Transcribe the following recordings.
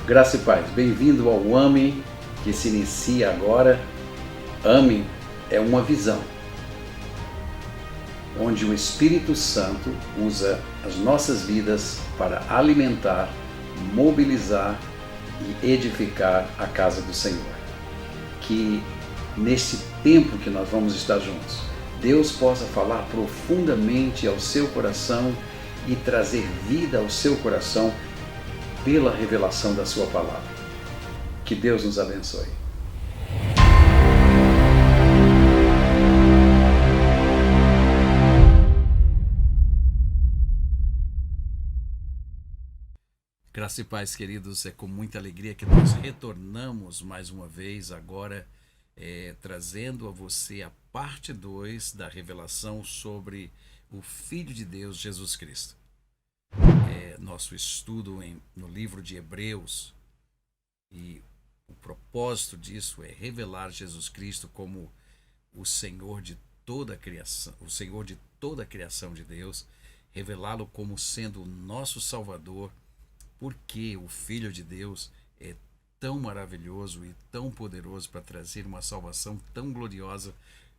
Graça e paz, bem-vindo ao AME, que se inicia agora. AME é uma visão, onde o Espírito Santo usa as nossas vidas para alimentar, mobilizar e edificar a casa do Senhor. Que nesse tempo que nós vamos estar juntos, Deus possa falar profundamente ao seu coração e trazer vida ao seu coração pela revelação da sua palavra. Que Deus nos abençoe. Graça e paz, queridos, é com muita alegria que nós retornamos mais uma vez agora, trazendo a você a parte 2 da revelação sobre o Filho de Deus, Jesus Cristo. Nosso estudo no livro de Hebreus, e o propósito disso é revelar Jesus Cristo como o Senhor de toda a criação, o Senhor de toda a criação de Deus, revelá-lo como sendo o nosso Salvador, porque o Filho de Deus é tão maravilhoso e tão poderoso para trazer uma salvação tão gloriosa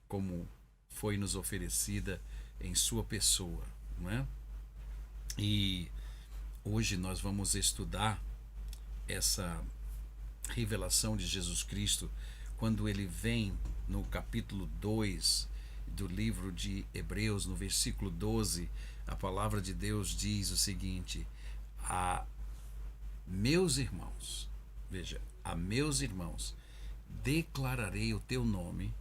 como foi nos oferecida em sua pessoa, não é? E hoje nós vamos estudar essa revelação de Jesus Cristo quando ele vem no capítulo 2 do livro de Hebreus, no versículo 12, a palavra de Deus diz o seguinte: a meus irmãos, veja, a meus irmãos, declararei o teu nome,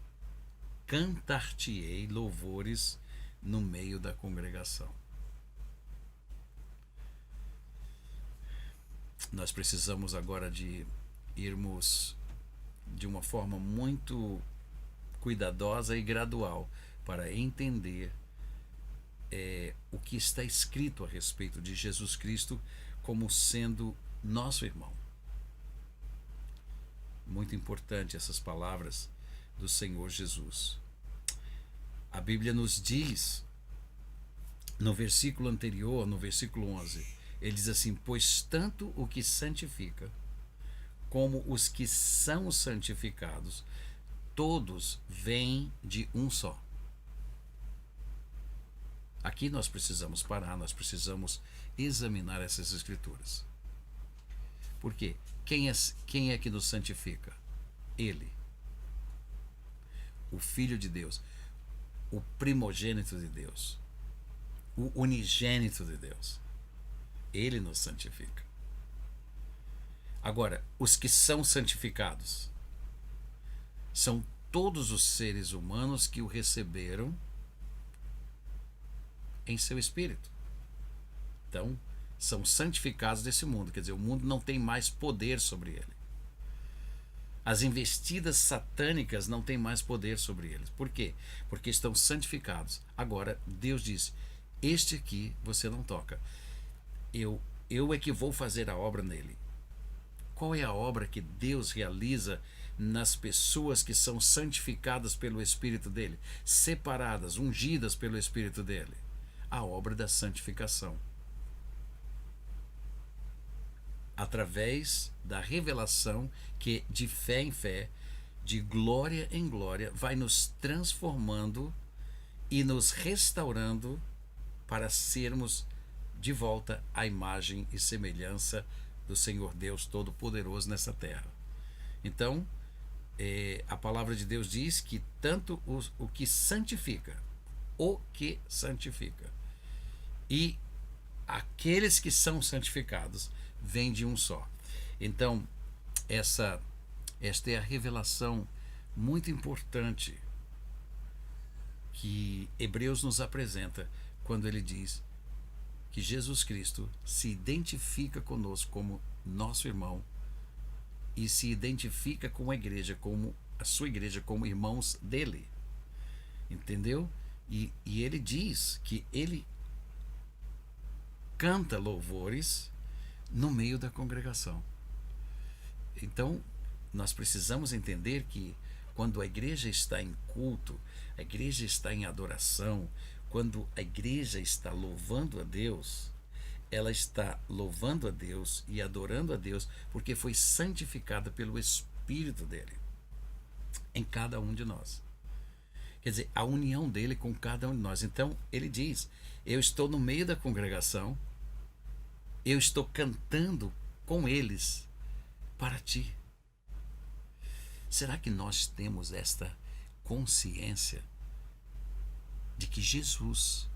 cantar-te-ei louvores no meio da congregação. Nós precisamos agora de irmos de uma forma muito cuidadosa e gradual para entender o que está escrito a respeito de Jesus Cristo como sendo nosso irmão. Muito importante essas palavras do Senhor Jesus. A Bíblia nos diz, no versículo anterior, no versículo 11, ele diz assim: pois tanto o que santifica como os que são santificados, todos vêm de um só. Aqui nós precisamos parar, nós precisamos examinar essas escrituras. Por quê? Quem é que nos santifica? Ele. O Filho de Deus. O primogênito de Deus. O unigênito de Deus. Ele nos santifica. Agora, os que são santificados são todos os seres humanos que o receberam em seu espírito. Então, são santificados desse mundo, quer dizer, o mundo não tem mais poder sobre ele. As investidas satânicas não têm mais poder sobre eles. Por quê? Porque estão santificados. Agora, Deus diz: este aqui você não toca. Eu é que vou fazer a obra nele. Qual é a obra que Deus realiza nas pessoas que são santificadas pelo Espírito dele? Separadas, ungidas pelo Espírito dele. A obra da santificação. Através da revelação que, de fé em fé, de glória em glória, vai nos transformando e nos restaurando para sermos de volta à imagem e semelhança do Senhor Deus Todo-Poderoso nessa terra. Então, a palavra de Deus diz que tanto o que santifica, e aqueles que são santificados vêm de um só. Então, esta é a revelação muito importante que Hebreus nos apresenta quando ele diz que Jesus Cristo se identifica conosco como nosso irmão e se identifica com a igreja, como a sua igreja, como irmãos dele. Entendeu? E ele diz que ele canta louvores no meio da congregação. Então, nós precisamos entender que quando a igreja está em culto, a igreja está em adoração, quando a igreja está louvando a Deus, ela está louvando a Deus e adorando a Deus porque foi santificada pelo Espírito dele em cada um de nós. Quer dizer, a união dele com cada um de nós. Então, ele diz: eu estou no meio da congregação, eu estou cantando com eles para ti. Será que nós temos esta consciência de que Jesus,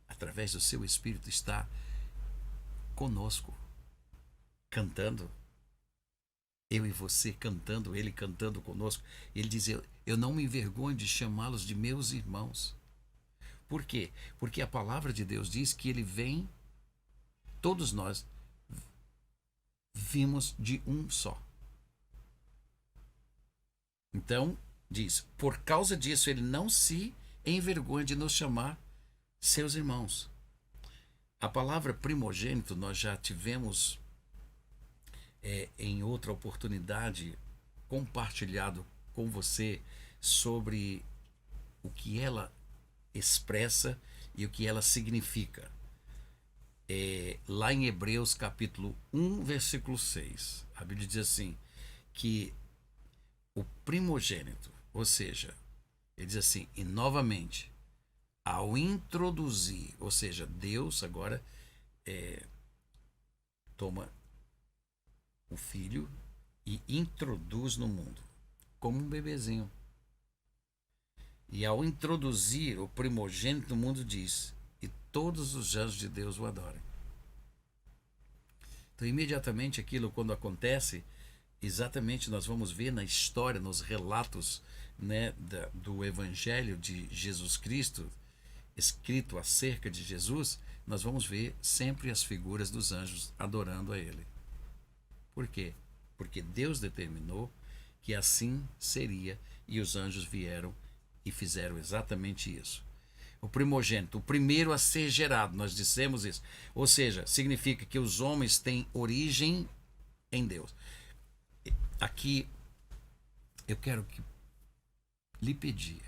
através do seu Espírito, está conosco, cantando? Eu e você cantando, ele cantando conosco. Ele diz: eu não me envergonho de chamá-los de meus irmãos. Por quê? Porque a palavra de Deus diz que ele vem, todos nós vimos de um só. Então, diz, por causa disso ele não se envergonha de nos chamar seus irmãos. A palavra primogênito nós já tivemos em outra oportunidade compartilhado com você sobre o que ela expressa e o que ela significa. Lá em Hebreus capítulo 1, versículo 6, a Bíblia diz assim, que o primogênito, ou seja, ele diz assim, e novamente, ao introduzir, ou seja, Deus agora toma o filho e introduz no mundo, como um bebezinho. E ao introduzir o primogênito no mundo diz, e todos os anjos de Deus o adorem. Então, imediatamente aquilo, quando acontece, exatamente nós vamos ver na história, nos relatos, né, do Evangelho de Jesus Cristo, escrito acerca de Jesus, nós vamos ver sempre as figuras dos anjos adorando a ele. Por quê? Porque Deus determinou que assim seria e os anjos vieram e fizeram exatamente isso. O primogênito, o primeiro a ser gerado, nós dissemos isso. Ou seja, significa que os homens têm origem em Deus. Aqui eu quero lhe pedir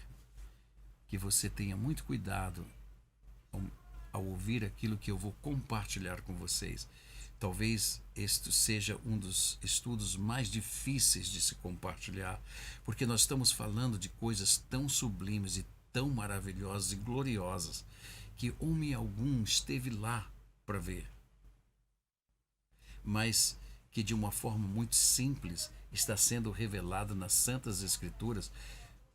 que você tenha muito cuidado ao ouvir aquilo que eu vou compartilhar com vocês. Talvez este seja um dos estudos mais difíceis de se compartilhar, porque nós estamos falando de coisas tão sublimes e tão maravilhosas e gloriosas que homem algum esteve lá para ver, mas que de uma forma muito simples está sendo revelado nas Santas Escrituras,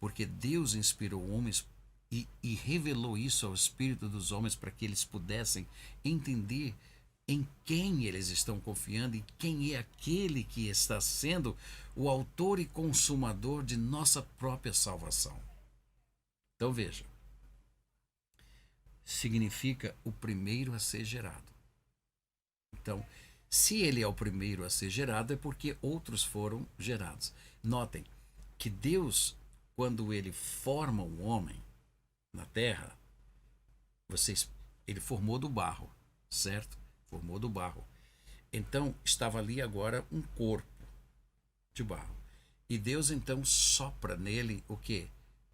porque Deus inspirou homens e revelou isso ao espírito dos homens para que eles pudessem entender em quem eles estão confiando e quem é aquele que está sendo o autor e consumador de nossa própria salvação. Então veja, significa o primeiro a ser gerado. Então, se ele é o primeiro a ser gerado, é porque outros foram gerados. Notem que Deus, quando ele forma o homem na terra, ele formou do barro, certo? Formou do barro. Então, estava ali agora um corpo de barro. E Deus então sopra nele o quê?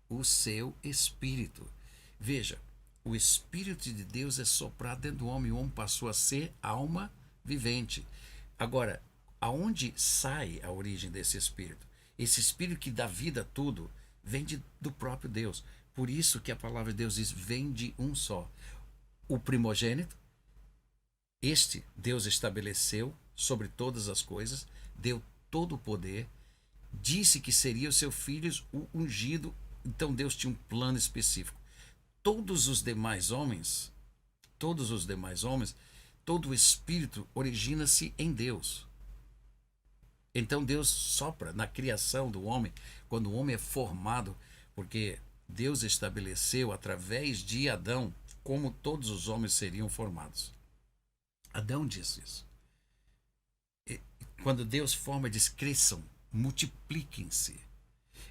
O seu espírito. Veja, o espírito de Deus é soprado dentro do homem. O homem passou a ser alma vivente. Agora, aonde sai a origem desse espírito? Esse espírito que dá vida a tudo vem do próprio Deus. Por isso que a palavra de Deus diz, vem de um só. O primogênito, este Deus estabeleceu sobre todas as coisas, deu todo o poder, disse que seria o seu filho o ungido. Então Deus tinha um plano específico. Todos os demais homens, todo o espírito origina-se em Deus. Então Deus sopra na criação do homem, quando o homem é formado, porque Deus estabeleceu através de Adão como todos os homens seriam formados. Adão disse isso. Quando Deus forma, diz, cresçam, multipliquem-se.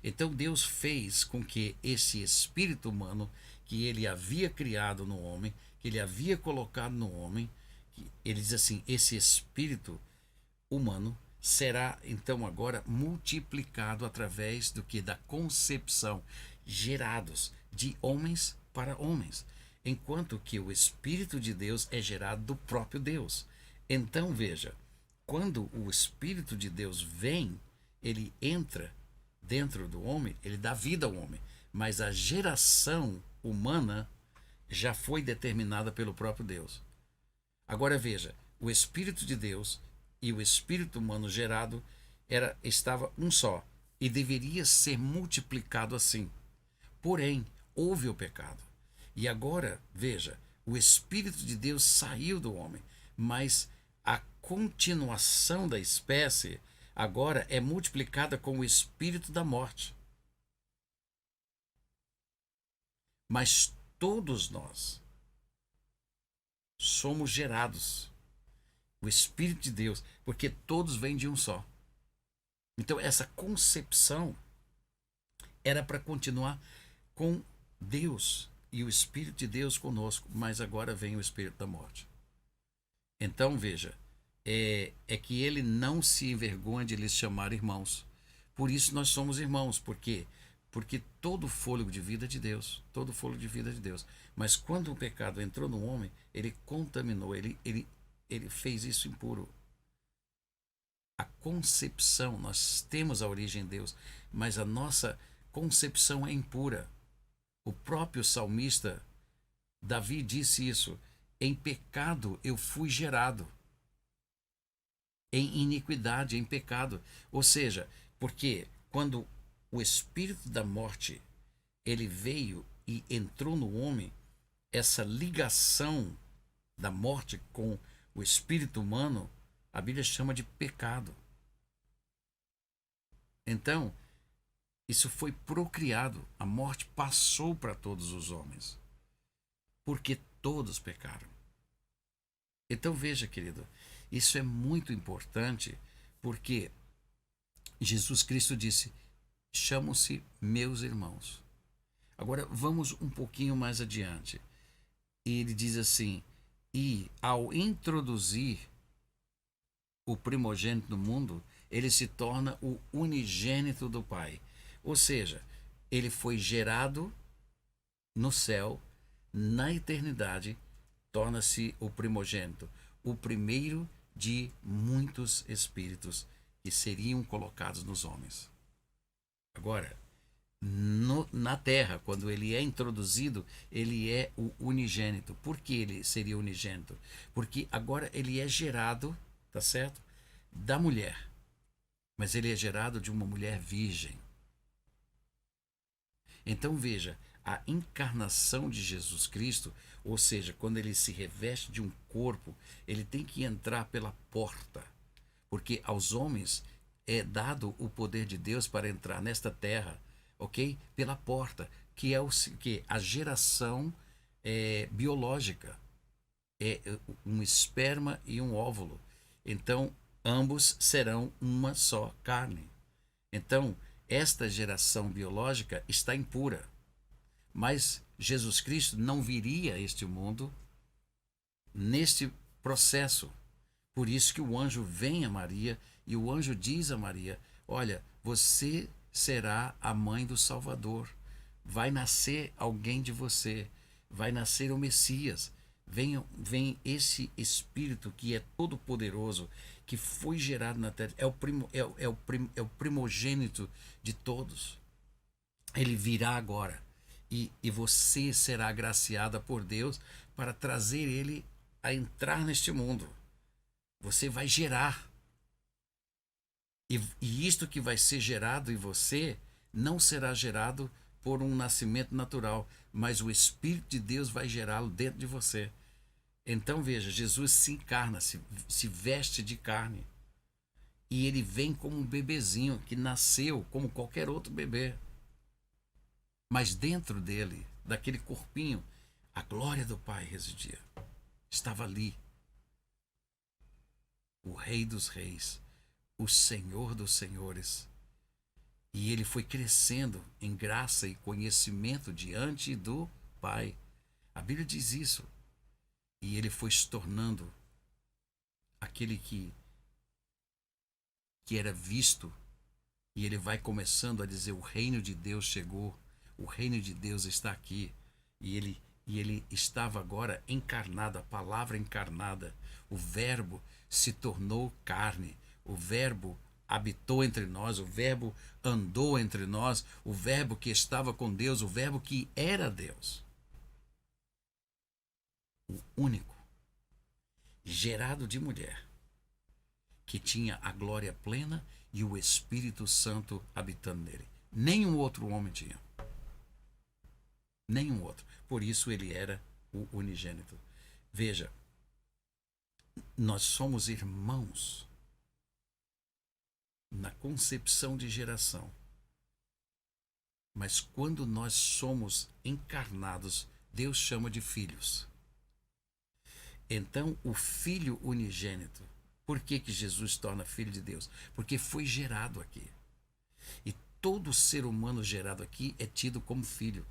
Então Deus fez com que esse espírito humano que ele havia criado no homem, que ele havia colocado no homem, ele diz assim, esse espírito humano será então agora multiplicado através do que? Da concepção, gerados de homens para homens. enquanto que o Espírito de Deus é gerado do próprio Deus. Então veja, quando o Espírito de Deus vem, ele entra dentro do homem, ele dá vida ao homem, mas a geração humana já foi determinada pelo próprio Deus. Agora veja, o Espírito de Deus e o Espírito humano gerado estava um só e deveria ser multiplicado assim. Porém, houve o pecado. E agora, veja, o Espírito de Deus saiu do homem, mas a continuação da espécie agora é multiplicada com o espírito da morte. Mas todos nós somos gerados, o Espírito de Deus, porque todos vêm de um só. Então essa concepção era para continuar com Deus e o Espírito de Deus conosco, mas agora vem o Espírito da morte. Então veja, é que ele não se envergonha de lhes chamar irmãos. Por isso nós somos irmãos, porque todo fôlego de vida é de Deus, todo fôlego de vida é de Deus. Mas quando o pecado entrou no homem, ele contaminou, ele fez isso impuro. A concepção, nós temos a origem em Deus, mas a nossa concepção é impura. O próprio salmista Davi disse isso: em pecado eu fui gerado, em iniquidade, em pecado. Ou seja, porque quando o espírito da morte ele veio e entrou no homem, essa ligação da morte com o espírito humano, a Bíblia chama de pecado. Então, isso foi procriado, a morte passou para todos os homens, porque todos pecaram. Então veja, querido, isso é muito importante, porque Jesus Cristo disse: chamam-se meus irmãos. Agora vamos um pouquinho mais adiante. E ele diz assim: e ao introduzir o primogênito no mundo, ele se torna o unigênito do Pai. Ou seja, ele foi gerado no céu, na eternidade, torna-se o primogênito, o primeiro de muitos espíritos que seriam colocados nos homens. Agora, na terra, quando ele é introduzido, ele é o unigênito. Por que ele seria unigênito? Porque agora ele é gerado, tá certo? Da mulher. Mas ele é gerado de uma mulher virgem. Então veja, a encarnação de Jesus Cristo, ou seja, quando ele se reveste de um corpo, ele tem que entrar pela porta. Porque aos homens é dado o poder de Deus para entrar nesta terra, ok? Pela porta, que é a geração biológica. É um esperma e um óvulo. Então, ambos serão uma só carne. Então, esta geração biológica está impura. Mas Jesus Cristo não viria a este mundo neste processo. Por isso que o anjo vem a Maria e o anjo diz a Maria: olha, você será a mãe do Salvador. Vai nascer alguém de você. Vai nascer o Messias. Vem esse Espírito que é todo poderoso, que foi gerado na terra. É o primogênito de todos. Ele virá agora. E você será agraciada por Deus para trazer ele a entrar neste mundo. Você vai gerar. E isto que vai ser gerado em você não será gerado por um nascimento natural, mas o Espírito de Deus vai gerá-lo dentro de você. Então veja, Jesus se encarna, se veste de carne. E ele vem como um bebezinho que nasceu como qualquer outro bebê. Mas dentro dele, daquele corpinho, a glória do Pai residia. Estava ali. O Rei dos Reis, o Senhor dos Senhores. E ele foi crescendo em graça e conhecimento diante do Pai. A Bíblia diz isso. E ele foi se tornando aquele que era visto. E ele vai começando a dizer: o reino de Deus chegou. O reino de Deus está aqui. E E ele estava agora encarnado, a palavra encarnada. O Verbo se tornou carne. O Verbo habitou entre nós, o Verbo andou entre nós, o Verbo que estava com Deus, o Verbo que era Deus. O único, gerado de mulher, que tinha a glória plena e o Espírito Santo habitando nele. Nenhum outro homem tinha. Nenhum outro. Por isso ele era o unigênito. Veja, nós somos irmãos na concepção de geração. Mas quando nós somos encarnados, Deus chama de filhos. Então, o Filho unigênito, por que Jesus torna filho de Deus? Porque foi gerado aqui. E todo ser humano gerado aqui é tido como filho.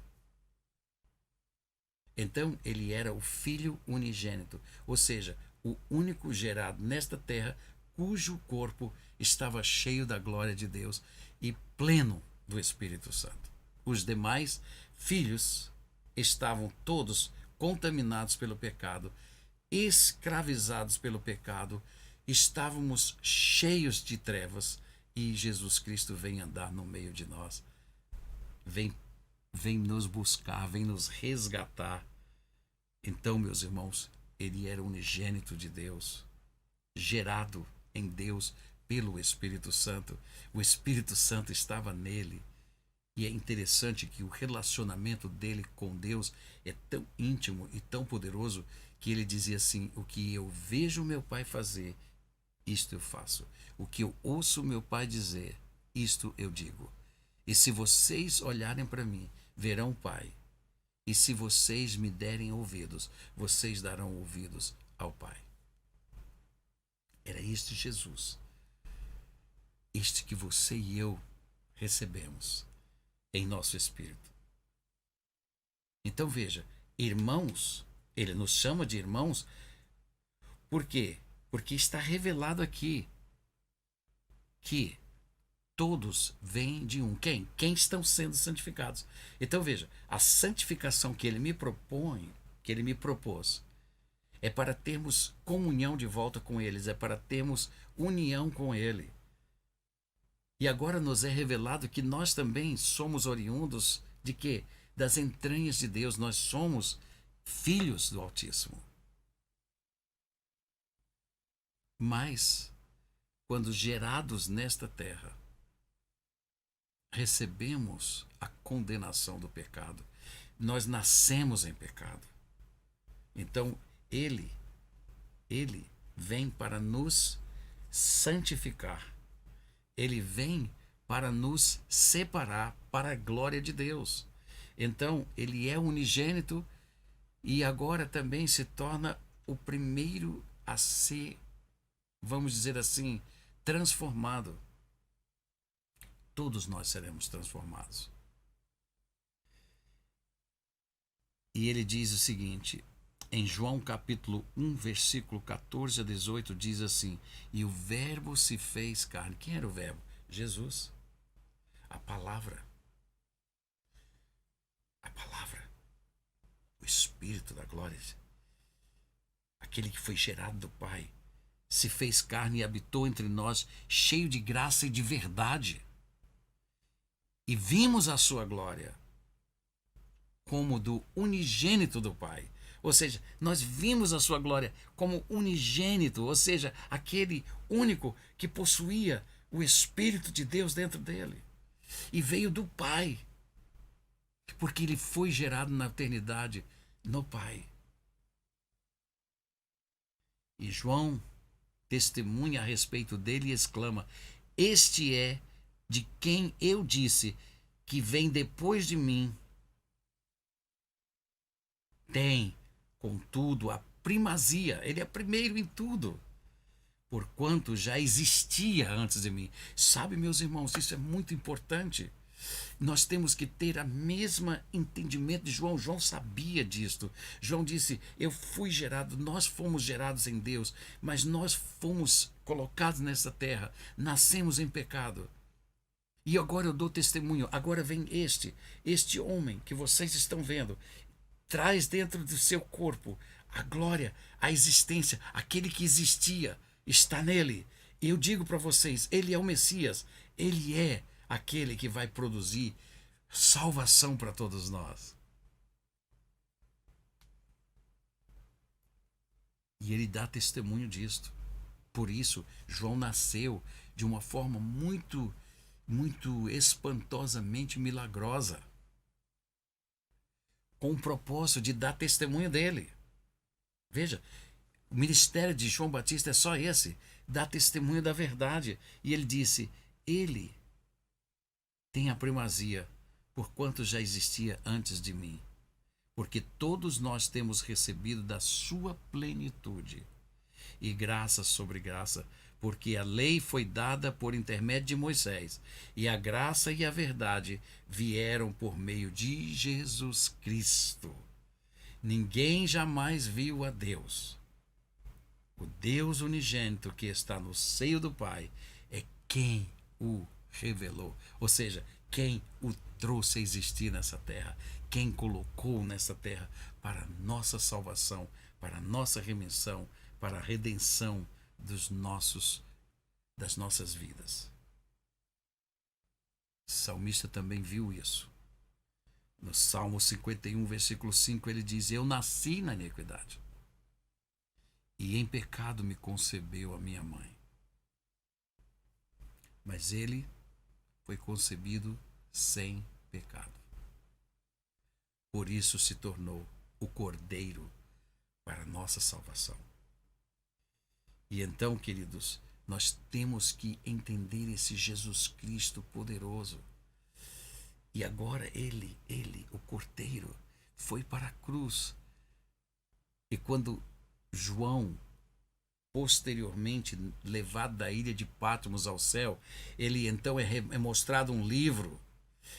Então, ele era o Filho unigênito, ou seja, o único gerado nesta terra cujo corpo estava cheio da glória de Deus e pleno do Espírito Santo. Os demais filhos estavam todos contaminados pelo pecado, escravizados pelo pecado, estávamos cheios de trevas e Jesus Cristo vem andar no meio de nós, vem nos buscar, vem nos resgatar. Então, meus irmãos, ele era unigênito de Deus, gerado em Deus pelo Espírito Santo. O Espírito Santo estava nele. E é interessante que o relacionamento dele com Deus é tão íntimo e tão poderoso que ele dizia assim: o que eu vejo meu Pai fazer, isto eu faço. O que eu ouço meu Pai dizer, isto eu digo. E se vocês olharem para mim, verão o Pai. E se vocês me derem ouvidos, vocês darão ouvidos ao Pai. Era este Jesus. Este que você e eu recebemos em nosso espírito. Então veja, irmãos, ele nos chama de irmãos, por quê? Porque está revelado aqui que todos vêm de um. Quem? Quem estão sendo santificados. Então veja, a santificação que ele me propõe, que ele me propôs, é para termos comunhão de volta com eles, é para termos união com ele. E agora nos é revelado que nós também somos oriundos de quê? Das entranhas de Deus, nós somos filhos do Altíssimo. Mas, quando gerados nesta terra, recebemos a condenação do pecado. Nós nascemos em pecado. Então, ele vem para nos santificar. Ele vem para nos separar para a glória de Deus. Então, ele é unigênito e agora também se torna o primeiro a ser, vamos dizer assim, transformado. Todos nós seremos transformados. E ele diz o seguinte, em João capítulo 1, versículo 14 a 18, diz assim: e o Verbo se fez carne. Quem era o Verbo? Jesus. A palavra. O Espírito da glória. Aquele que foi gerado do Pai. Se fez carne e habitou entre nós, cheio de graça e de verdade. E vimos a sua glória como do unigênito do Pai. Ou seja, nós vimos a sua glória como unigênito, ou seja, aquele único que possuía o Espírito de Deus dentro dele. E veio do Pai, porque ele foi gerado na eternidade no Pai. E João testemunha a respeito dele e exclama: este é de quem eu disse que vem depois de mim. Tem, contudo, a primazia. Ele é primeiro em tudo, porquanto já existia antes de mim. Sabe, meus irmãos, isso é muito importante. Nós temos que ter a mesma entendimento de João. João sabia disto. João disse: eu fui gerado, nós fomos gerados em Deus, mas nós fomos colocados nessa terra, nascemos em pecado. E agora eu dou testemunho. Agora vem este homem que vocês estão vendo. traz dentro do seu corpo a glória, a existência, aquele que existia, está nele. E eu digo para vocês, ele é o Messias, ele é aquele que vai produzir salvação para todos nós. E ele dá testemunho disto. Por isso, João nasceu de uma forma muito, muito espantosamente milagrosa, com o propósito de dar testemunho dele. Veja, o ministério de João Batista é só esse, dar testemunho da verdade. E ele disse, ele tem a primazia, porquanto já existia antes de mim. Porque todos nós temos recebido da sua plenitude. E graça sobre graça, porque a lei foi dada por intermédio de Moisés, e a graça e a verdade vieram por meio de Jesus Cristo. Ninguém jamais viu a Deus. O Deus unigênito que está no seio do Pai é quem o revelou. Ou seja, quem o trouxe a existir nessa terra. Quem colocou nessa terra para nossa salvação, para nossa remissão, para a redenção das nossas vidas. O salmista também viu isso. No Salmo 51, versículo 5, ele diz, eu nasci na iniquidade, e em pecado me concebeu a minha mãe. Mas ele foi concebido sem pecado. Por isso se tornou o Cordeiro para a nossa salvação. E então, queridos, nós temos que entender esse Jesus Cristo poderoso. E agora ele, o Cordeiro, foi para a cruz. E quando João, posteriormente levado da ilha de Patmos ao céu, ele então é mostrado um livro.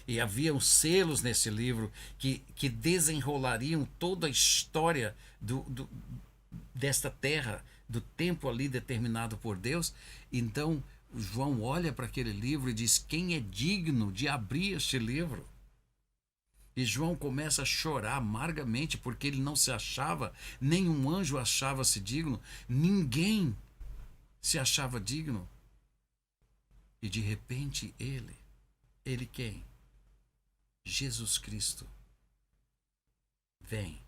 E havia selos nesse livro que desenrolariam toda a história desta terra, do tempo ali determinado por Deus. Então João olha para aquele livro e diz, quem é digno de abrir este livro? E João começa a chorar amargamente, porque ele não se achava, nenhum anjo achava-se digno, ninguém se achava digno. E de repente ele quem? Jesus Cristo vem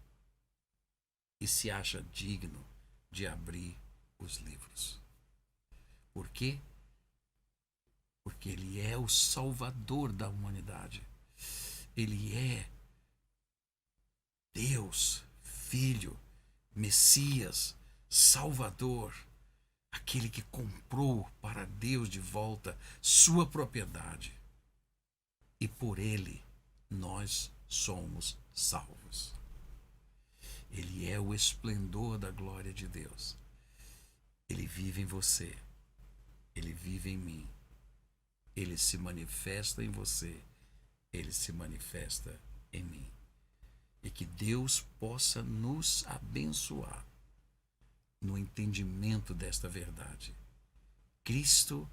e se acha digno de abrir os livros. Por quê? Porque ele é o Salvador da humanidade. Ele é Deus, Filho, Messias, Salvador, aquele que comprou para Deus de volta sua propriedade. E por ele nós somos salvos. Ele é o esplendor da glória de Deus. Ele vive em você. Ele vive em mim. Ele se manifesta em você. Ele se manifesta em mim. E que Deus possa nos abençoar no entendimento desta verdade. Cristo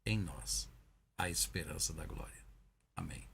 em nós, a esperança da glória. Amém.